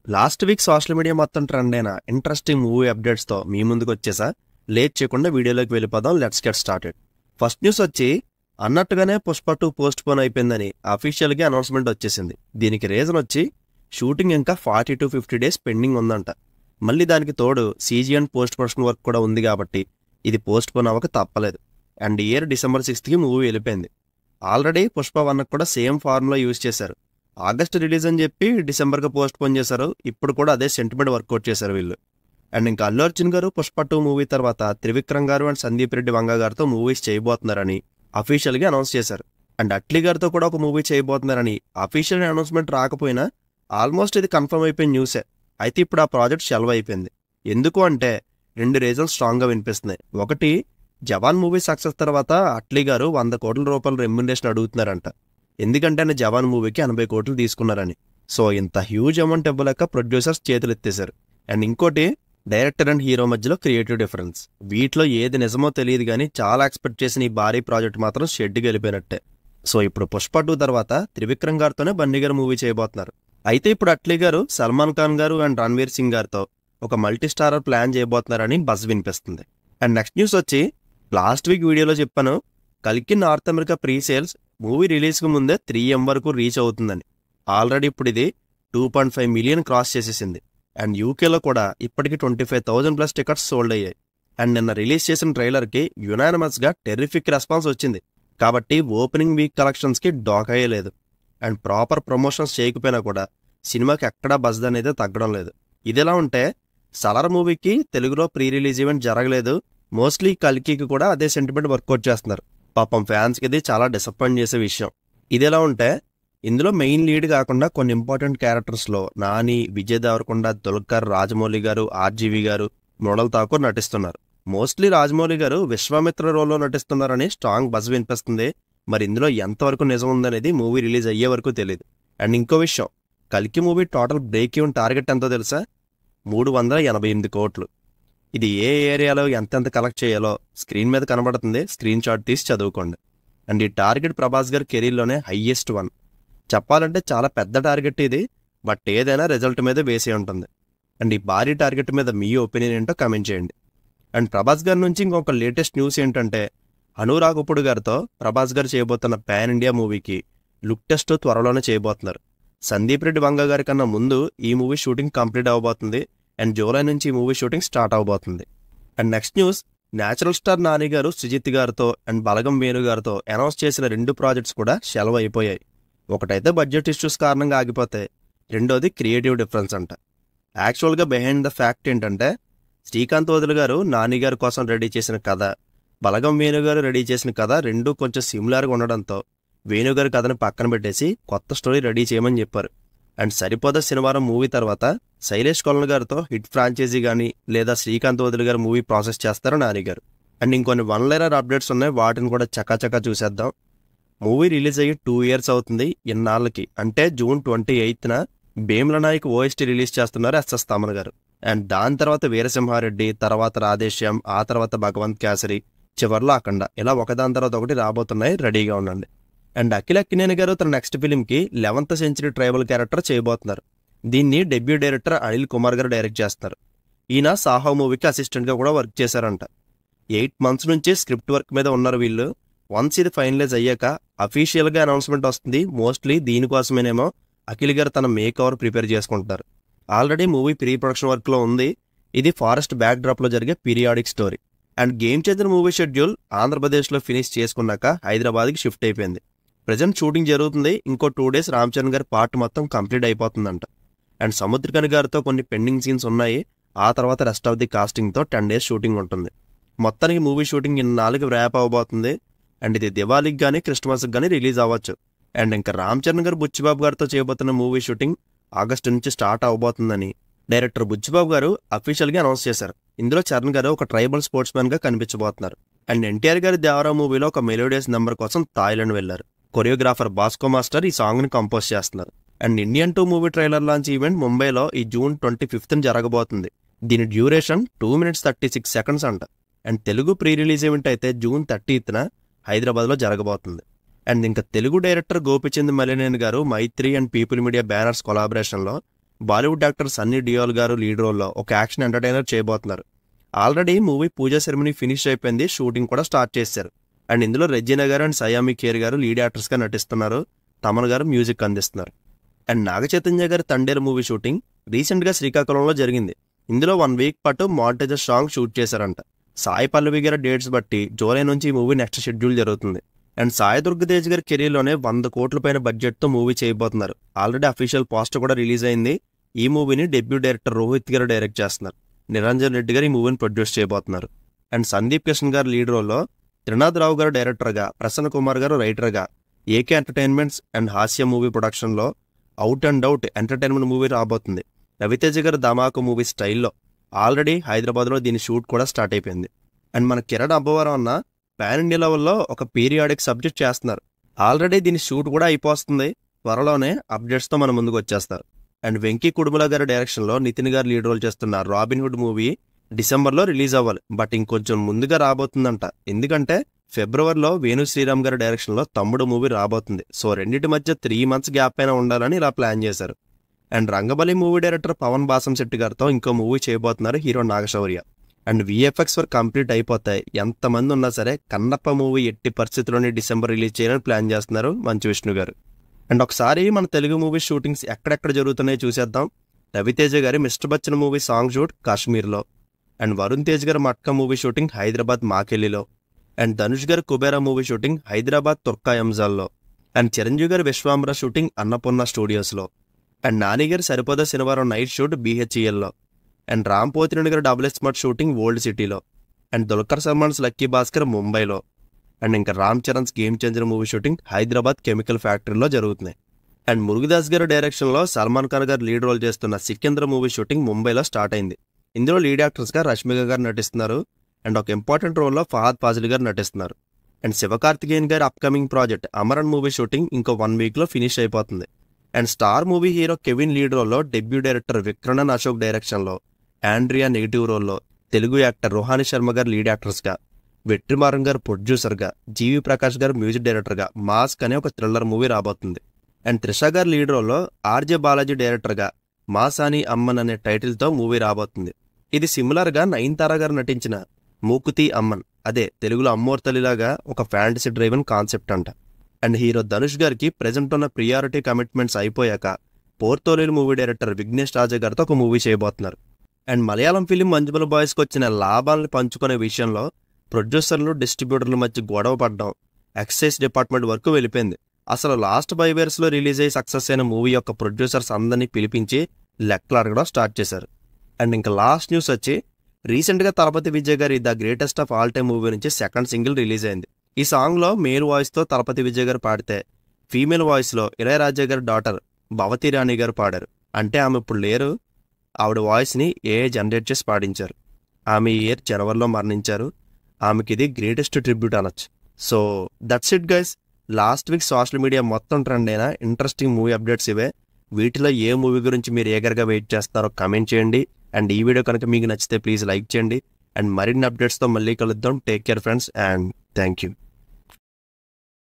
Last week social media మొత్తం trend అయిన interesting movie అప్డేట్స్తో మీ ముందుకు వచ్చేసా. లేట్ చేయకుండా వీడియోలోకి వెళ్ళిపోదాం. Let's get started. First news వచ్చి అన్నట్టుగానే పుష్ప 2 పోస్ట్ పోన్ అయిపోయిందని అఫీషియల్గా అనౌన్స్మెంట్ వచ్చేసింది. దీనికి రీజన్ వచ్చి షూటింగ్ ఇంకా 40 to 50 days పెండింగ్ ఉందంట. మళ్ళీ దానికి తోడు CG and post production work కూడా ఉంది కాబట్టి ఇది పోస్ట్ పోన్ అవ్వక తప్పలేదు. And year December 6th movie వెళ్ళిపోయింది. ఆల్రెడీ పుష్ప 1 కూడా సేమ్ ఫార్ములా యూజ్ చేశారు. ఆగస్ట్ రిలీజ్ అని చెప్పి డిసెంబర్గా పోస్ట్ పోన్ చేశారు. ఇప్పుడు కూడా అదే సెంటిమెంట్ వర్కౌట్ చేశారు వీళ్ళు. అండ్ ఇంకా అల్లు అర్జున్ గారు పుష్ప 2 మూవీ తర్వాత త్రివిక్రమ్ గారు అండ్ సందీప్ రెడ్డి వంగ గారితో మూవీస్ చేయబోతున్నారని అఫీషియల్గా అనౌన్స్ చేశారు. అండ్ అట్లీ గారితో కూడా ఒక మూవీ చేయబోతున్నారని అఫీషియల్ అనౌన్స్మెంట్ రాకపోయినా ఆల్మోస్ట్ ఇది కన్ఫర్మ్ అయిపోయిన న్యూసే. అయితే ఇప్పుడు ఆ ప్రాజెక్ట్ షెల్వ్ అయిపోయింది. ఎందుకు అంటే 2 రీజన్స్ స్ట్రాంగ్గా వినిపిస్తున్నాయి. ఒకటి, జవాన్ మూవీ సక్సెస్ తర్వాత అట్లీ గారు 100 కోట్ల రూపాయల రెమ్యునరేషన్ అడుగుతున్నారంట. ఎందుకంటే ఆయన జవాన్ మూవీకి 80 కోట్లు తీసుకున్నారని. సో ఇంత హ్యూజ్ అమౌంట్ ఇవ్వలేక ప్రొడ్యూసర్స్ చేతులు ఎత్తేశారు. అండ్ ఇంకోటి, డైరెక్టర్ అండ్ హీరో మధ్యలో క్రియేటివ్ డిఫరెన్స్. వీటిలో ఏది నిజమో తెలియదు కానీ చాలా ఎక్స్పెక్ట్ చేసిన ఈ భారీ ప్రాజెక్ట్ మాత్రం షెడ్కి వెళ్ళిపోయినట్టే. సో ఇప్పుడు పుష్ప 2 తర్వాత త్రివిక్రమ్ గారితోనే బన్నీ గారు మూవీ చేయబోతున్నారు. అయితే ఇప్పుడు అట్లీ గారు సల్మాన్ ఖాన్ గారు అండ్ రణ్వీర్ సింగ్ గారితో ఒక మల్టీ స్టారర్ ప్లాన్ చేయబోతున్నారని బజ్ వినిపిస్తుంది. అండ్ నెక్స్ట్ న్యూస్ వచ్చి లాస్ట్ వీక్ వీడియోలో చెప్పాను, కల్కి north America pre sales movie రిలీజ్కి ముందే 3M వరకు రీచ్ అవుతుందని. ఆల్రెడీ ఇప్పుడు ఇది 2.5 మిలియన్ క్రాస్ చేసేసింది. అండ్ యూకేలో కూడా ఇప్పటికి 25,000+ టికెట్స్ సోల్డ్ అయ్యాయి. అండ్ నిన్న రిలీజ్ చేసిన ట్రైలర్కి యునానిమస్గా టెర్రిఫిక్ రెస్పాన్స్ వచ్చింది. కాబట్టి ఓపెనింగ్ వీక్ కలెక్షన్స్కి డోకాయలేదు. అండ్ ప్రాపర్ ప్రమోషన్స్ చేయకపోయినా కూడా సినిమాకి ఎక్కడా బజ్ అనేది తగ్గడం లేదు. ఇదిలా ఉంటే సలార్ మూవీకి తెలుగులో ప్రీ రిలీజ్ ఈవెంట్ జరగలేదు. మోస్ట్లీ కల్కికి కూడా అదే సెంటిమెంట్ వర్కౌట్ చేస్తున్నారు. పాపం ఫ్యాన్స్కి ఇది చాలా డిసప్పాయింట్ చేసే విషయం. ఇదిలా ఉంటే ఇందులో మెయిన్ లీడ్ కాకుండా కొన్ని ఇంపార్టెంట్ క్యారెక్టర్స్లో నాని, విజయ్ దేవరకొండ, దుల్కర్, రాజమౌళి గారు, ఆర్జీవి గారు, మృణల్ ఠాకూర్ నటిస్తున్నారు. మోస్ట్లీ రాజమౌళి గారు విశ్వామిత్ర రోల్లో నటిస్తున్నారని స్ట్రాంగ్ బజ్ వినిపిస్తుంది. మరి ఇందులో ఎంతవరకు నిజం ఉందనేది మూవీ రిలీజ్ అయ్యే వరకు తెలియదు. అండ్ ఇంకో విషయం, కల్కి movie total break even target ఎంతో తెలుసా? 388 కోట్లు. ఇది ఏ ఏరియాలో ఎంతెంత కలెక్ట్ చేయాలో స్క్రీన్ మీద కనబడుతుంది. స్క్రీన్ షాట్ తీసి చదువుకోండి. అండ్ ఈ టార్గెట్ ప్రభాస్ గారి కెరీర్లోనే హైయెస్ట్ వన్. చెప్పాలంటే చాలా పెద్ద టార్గెట్ ఇది. బట్ ఏదైనా రిజల్ట్ మీద వేసి ఉంటుంది. అండ్ ఈ భారీ టార్గెట్ మీద మీ ఒపీనియన్ ఏంటో కామెంట్ చేయండి. అండ్ ప్రభాస్ గారి నుంచి ఇంకొక లేటెస్ట్ న్యూస్ ఏంటంటే అనురాగ్ కపూర్ గారితో ప్రభాస్ గారు చేయబోతున్న పాన్ ఇండియా మూవీకి లుక్ టెస్ట్ త్వరలోనే చేయబోతున్నారు. సందీప్ రెడ్డి వంగ గారి కన్నా ముందు ఈ మూవీ షూటింగ్ కంప్లీట్ అవ్వబోతుంది. అండ్ జూలై నుంచి ఈ మూవీ షూటింగ్ స్టార్ట్ అవబోతుంది. And next news, natural star Nani garu Sujith గారితో అండ్ బలగం వేణు గారితో అనౌన్స్ చేసిన 2 ప్రాజెక్ట్స్ కూడా షెల్వ్ అయిపోయాయి. ఒకటైతే బడ్జెట్ ఇష్యూస్ కారణంగా ఆగిపోతే, రెండోది క్రియేటివ్ డిఫరెన్స్ అంట. యాక్చువల్గా బిహైండ్ ద ఫ్యాక్ట్ ఏంటంటే శ్రీకాంత్ వదులు గారు నాని గారి కోసం రెడీ చేసిన కథ, బలగం వేణుగారు రెడీ చేసిన కథ రెండూ కొంచెం సిమిలర్గా ఉండడంతో వేణుగారి కథను పక్కన పెట్టేసి కొత్త స్టోరీ రెడీ చేయమని చెప్పారు. అండ్ సరిపోద శనివారం మూవీ తర్వాత శైలేష్ కొలన్ గారితో హిట్ ఫ్రాంచైజీ కానీ లేదా శ్రీకాంత్ వదులు గారు మూవీ ప్రాసెస్ చేస్తారు నాని గారు. అండ్ ఇంకొన్ని 1-liner అప్డేట్స్ ఉన్నాయి, వాటిని కూడా చకాచకా చూసేద్దాం. మూవీ రిలీజ్ అయ్యి 2 years అవుతుంది. ఇన్నాళ్ళకి అంటే June 28th Bheemla Nayak OST release చేస్తున్నారు SS తమన్ గారు. అండ్ దాని తర్వాత వీరసింహారెడ్డి, తర్వాత రాధేశ్యామ్, ఆ తర్వాత భగవంత్ కేసరి, చివర్లో అఖండ, ఇలా ఒకదాని తర్వాత ఒకటి రాబోతున్నాయి. రెడీగా ఉండండి. అండ్ అఖిల్ అక్కినేని గారు తన నెక్స్ట్ ఫిలింకి 11th century ట్రైబల్ క్యారెక్టర్ చేయబోతున్నారు. దీన్ని డెబ్యూ డైరెక్టర్ అనిల్ కుమార్ గారు డైరెక్ట్ చేస్తున్నారు. ఈయన సాహో మూవీకి అసిస్టెంట్గా కూడా వర్క్ చేశారంట. 8 months నుంచి స్క్రిప్ట్ వర్క్ మీద ఉన్నారు వీళ్ళు. వన్స్ ఇది ఫైనలైజ్ అయ్యాక అఫీషియల్గా అనౌన్స్మెంట్ వస్తుంది. మోస్ట్లీ దీనికోసమేనేమో అఖిల్ గారు తన మేక్ ఓవర్ ప్రిపేర్ చేసుకుంటున్నారు. ఆల్రెడీ మూవీ ప్రీ ప్రొడక్షన్ వర్క్లో ఉంది. ఇది ఫారెస్ట్ బ్యాక్ డ్రాప్లో జరిగే periodic story. And game changer movie schedule ఆంధ్రప్రదేశ్లో ఫినిష్ చేసుకున్నాక హైదరాబాద్కి షిఫ్ట్ అయిపోయింది. ప్రజెంట్ షూటింగ్ జరుగుతుంది. ఇంకో 2 days రామ్ చరణ్ గారి పార్ట్ మొత్తం కంప్లీట్ అయిపోతుందంట. అండ్ సముద్రకని గారితో కొన్ని పెండింగ్ సీన్స్ ఉన్నాయి. ఆ తర్వాత rest of the కాస్టింగ్తో 10 days shooting ఉంటుంది. మొత్తానికి మూవీ షూటింగ్ ఇన్నాళ్ళకి ర్యాప్ అవ్వబోతుంది. అండ్ ఇది దివాళీకి కానీ క్రిస్మస్కి కానీ రిలీజ్ అవ్వచ్చు. అండ్ ఇంకా రామ్ చరణ్ గారు బుచ్చిబాబు గారితో చేయబోతున్న మూవీ షూటింగ్ ఆగస్టు నుంచి స్టార్ట్ అవబోతుందని డైరెక్టర్ బుచ్చిబాబు గారు అఫీషియల్గా అనౌన్స్ చేశారు. ఇందులో చరణ్ గారు ఒక ట్రైబల్ స్పోర్ట్స్ మ్యాన్గా కనిపించబోతున్నారు. అండ్ ఎన్టీఆర్ గారి దేవరా మూవీలో ఒక మెలోడియస్ నెంబర్ కోసం థాయిలాండ్ వెళ్లారు. కొరియోగ్రాఫర్ బాస్కో మాస్టర్ ఈ సాంగ్ని కంపోజ్ చేస్తున్నారు. And Indian 2 movie trailer launch event ముంబైలో ఈ June 25th జరగబోతుంది. దీని డ్యూరేషన్ 2 minutes 36 seconds అంట. And Telugu pre release event అయితే June 30th హైదరాబాద్లో జరగబోతుంది. అండ్ ఇంకా తెలుగు డైరెక్టర్ గోపిచంద్ మలినేని గారు మైత్రి and people media banners కొలాబరేషన్లో Bollywood actor Sunny Deol గారు లీడ్ రోల్లో ఒక యాక్షన్ ఎంటర్టైనర్ చేయబోతున్నారు. ఆల్రెడీ మూవీ పూజా సెరమనీ ఫినిష్ అయిపోయింది, షూటింగ్ కూడా స్టార్ట్ చేశారు. అండ్ ఇందులో రెజీనా గారు అండ్ సయామి ఖేర్ గారు లీడ్ యాక్టర్స్గా నటిస్తున్నారు. తమన్ గారు మ్యూజిక్ అందిస్తున్నారు. అండ్ నాగ చైతన్య గారి తండేరు మూవీ షూటింగ్ రీసెంట్గా శ్రీకాకుళంలో జరిగింది. ఇందులో 1 వీక్ పాటు మాంటేజర్ సాంగ్ షూట్ చేశారంట. సాయి పల్లవి గారి డేట్స్ బట్టి జూలై నుంచి ఈ మూవీ నెక్స్ట్ షెడ్యూల్ జరుగుతుంది. అండ్ సాయి దుర్గతేజ్ గారి కెరీర్లోనే 100 కోట్ల పైన బడ్జెట్తో మూవీ చేయబోతున్నారు. ఆల్రెడీ అఫీషియల్ పోస్టర్ కూడా రిలీజ్ అయింది. ఈ మూవీని డెబ్యూ డైరెక్టర్ రోహిత్ గారు డైరెక్ట్ చేస్తున్నారు. నిరంజన్ రెడ్డి గారు ఈ మూవీని ప్రొడ్యూస్ చేయబోతున్నారు. అండ్ సందీప్ కిషన్ గారు లీడ్ రోల్లో, త్రినాథ్ రావు గారు డైరెక్టర్గా, ప్రసన్న కుమార్ గారు రైటర్గా, ఏకే ఎంటర్టైన్మెంట్స్ అండ్ హాస్య మూవీ ప్రొడక్షన్లో out and out entertainment movie రాబోతుంది. రవితేజ గారు ధమాకు మూవీ స్టైల్లో ఆల్రెడీ హైదరాబాద్లో దీని షూట్ కూడా స్టార్ట్ అయిపోయింది. అండ్ మన కిరణ్ అబ్బవరం అన్న పాన్ ఇండియా లెవెల్లో ఒక పీరియాడిక్ సబ్జెక్ట్ చేస్తున్నారు. ఆల్రెడీ దీని షూట్ కూడా అయిపోతుంది. త్వరలోనే అప్డేట్స్తో మన ముందుకు వచ్చేస్తారు. అండ్ వెంకీ కుడుముల గారి డైరెక్షన్లో నితిన్ గారు లీడ్ రోల్ చేస్తున్న రాబిన్హుడ్ మూవీ డిసెంబర్లో రిలీజ్ అవ్వాలి. బట్ ఇంకొంచెం ముందుగా రాబోతుందంట. ఎందుకంటే ఫిబ్రవరిలో వేణు శ్రీరామ్ గారి డైరెక్షన్లో తమ్ముడు మూవీ రాబోతుంది. సో రెండింటి మధ్య 3 months గ్యాప్ అయినా ఉండాలని ఇలా ప్లాన్ చేశారు. And Rangabali movie director Pawan బాసం Shetty గారితో ఇంకో మూవీ చేయబోతున్నారు hero Naga Shaurya. And VFX work complete అయిపోతాయి. ఎంతమంది ఉన్నా సరే కన్నప్ప మూవీ ఎట్టి పరిస్థితుల్లోనే డిసెంబర్ రిలీజ్ చేయాలని ప్లాన్ చేస్తున్నారు మంచు విష్ణు గారు. అండ్ ఒకసారి మన తెలుగు మూవీ షూటింగ్స్ ఎక్కడెక్కడ జరుగుతున్నాయో చూసేద్దాం. రవితేజ గారి mister Bachchan movie song shoot కాశ్మీర్లో. అండ్ వరుణ్ తేజ్ గారి matka movie shooting Hyderabad మాకెల్లిలో. And Dhanush గారి Kubera movie shooting Hyderabad తుర్కా ఎంజాల్లో. And Chiranjeevi గారి విశ్వాంబర షూటింగ్ అన్నపూర్ణ స్టూడియోస్లో. అండ్ నాని గారి సరిపోదా శనివారం night shoot BHELలో. And Ram Pothireddy గారి డబుల్ స్మార్ట్ షూటింగ్ ఓల్డ్ సిటీలో. అండ్ దుల్కర్ సల్మాన్స్ లక్కీ భాస్కర్ ముంబైలో. అండ్ ఇంకా Ram Charan's game changer movie shooting Hyderabad chemical ఫ్యాక్టరీలో జరుగుతున్నాయి. అండ్ మురుగదాస్ గారి డైరెక్షన్లో సల్మాన్ ఖాన్ గారు లీడ్ రోల్ చేస్తున్న సికింద్ర మూవీ షూటింగ్ ముంబైలో స్టార్ట్ అయింది. ఇందులో లీడ్ యాక్టర్స్గా రష్మిక గారు నటిస్తున్నారు. అండ్ ఒక ఇంపార్టెంట్ రోల్లో ఫహాద్ ఫాజిల్ గారు నటిస్తున్నారు. అండ్ శివకార్తికేయన్ గారి upcoming project Amaran movie shooting ఇంకో 1 వీక్లో ఫినిష్ అయిపోతుంది. And star movie hero Kevin lead రోల్లో, డెబ్యూ డైరెక్టర్ విక్రమన్ అశోక్ డైరెక్షన్లో, ఆండ్రియా నెగిటివ్ రోల్లో, తెలుగు యాక్టర్ రోహాని శర్మ గారు లీడ్ యాక్టర్స్గా, వెట్రిమారన్ గారు ప్రొడ్యూసర్గా, జీవి ప్రకాష్ గారు మ్యూజిక్ డైరెక్టర్గా మాస్క్ అనే ఒక థ్రిల్లర్ మూవీ రాబోతుంది. అండ్ త్రిష గారు లీడ్ రోల్లో, ఆర్జే బాలాజీ డైరెక్టర్గా మాసాని అమ్మన్ అనే టైటిల్తో మూవీ రాబోతుంది. ఇది సిమిలర్గా నయనతార గారు నటించిన మూకుతి అమ్మన్, అదే తెలుగులో అమ్మోర్ తల్లిలాగా ఒక ఫ్యాంటసీ డ్రైవెన్ కాన్సెప్ట్ అంట. అండ్ హీరో ధనుష్ గారికి ప్రెజెంట్ ఉన్న ప్రియారిటీ కమిట్మెంట్స్ అయిపోయాక పోర్తోలేలు మూవీ డైరెక్టర్ విఘ్నేష్ రాజా గారితో ఒక మూవీ చేయబోతున్నారు. అండ్ మలయాళం ఫిలిం మంజుమల్ బాయ్స్కి వచ్చిన లాభాలను పంచుకునే విషయంలో ప్రొడ్యూసర్లు డిస్ట్రిబ్యూటర్ల మధ్య గొడవ పడడం ఎక్సైజ్ డిపార్ట్మెంట్ వరకు వెళ్ళిపోయింది. అసలు లాస్ట్ 5 yearsలో రిలీజ్ అయ్యి సక్సెస్ అయిన మూవీ యొక్క ప్రొడ్యూసర్స్ అందరినీ పిలిపించి లెక్కలు అడగడం స్టార్ట్ చేశారు. అండ్ ఇంకా లాస్ట్ న్యూస్ వచ్చి, రీసెంట్గా తలపతి విజయ్ గారి the greatest of all time movie నుంచి 2nd సింగిల్ రిలీజ్ అయింది. ఈ సాంగ్లో మేల్ వాయిస్తో తలపతి విజయ్ గారు పాడితే, ఫీమేల్ వాయిస్లో ఇళయరాజా గారి డాటర్ భవతి రాణి గారు పాడారు. అంటే ఆమె ఇప్పుడు లేరు. ఆవిడ వాయిస్ని AI జనరేట్ చేసి పాడించారు. ఆమె ఈ ఇయర్ జనవరిలో మరణించారు. ఆమెకి ఇది గ్రేటెస్ట్ ట్రిబ్యూట్ అనొచ్చు. So that's it guys. Last week social media మొత్తం ట్రెండ్ అయిన ఇంట్రెస్టింగ్ మూవీ అప్డేట్స్ ఇవే. వీటిలో ఏ మూవీ గురించి మీరు ఏగర్గా వెయిట్ చేస్తారో కమెంట్ చేయండి. అండ్ ఈ వీడియో కనుక మీకు నచ్చితే ప్లీజ్ లైక్ చేయండి. అండ్ మరిన్ని అప్డేట్స్తో మళ్ళీ కలుద్దాం. Take care friends and thank you.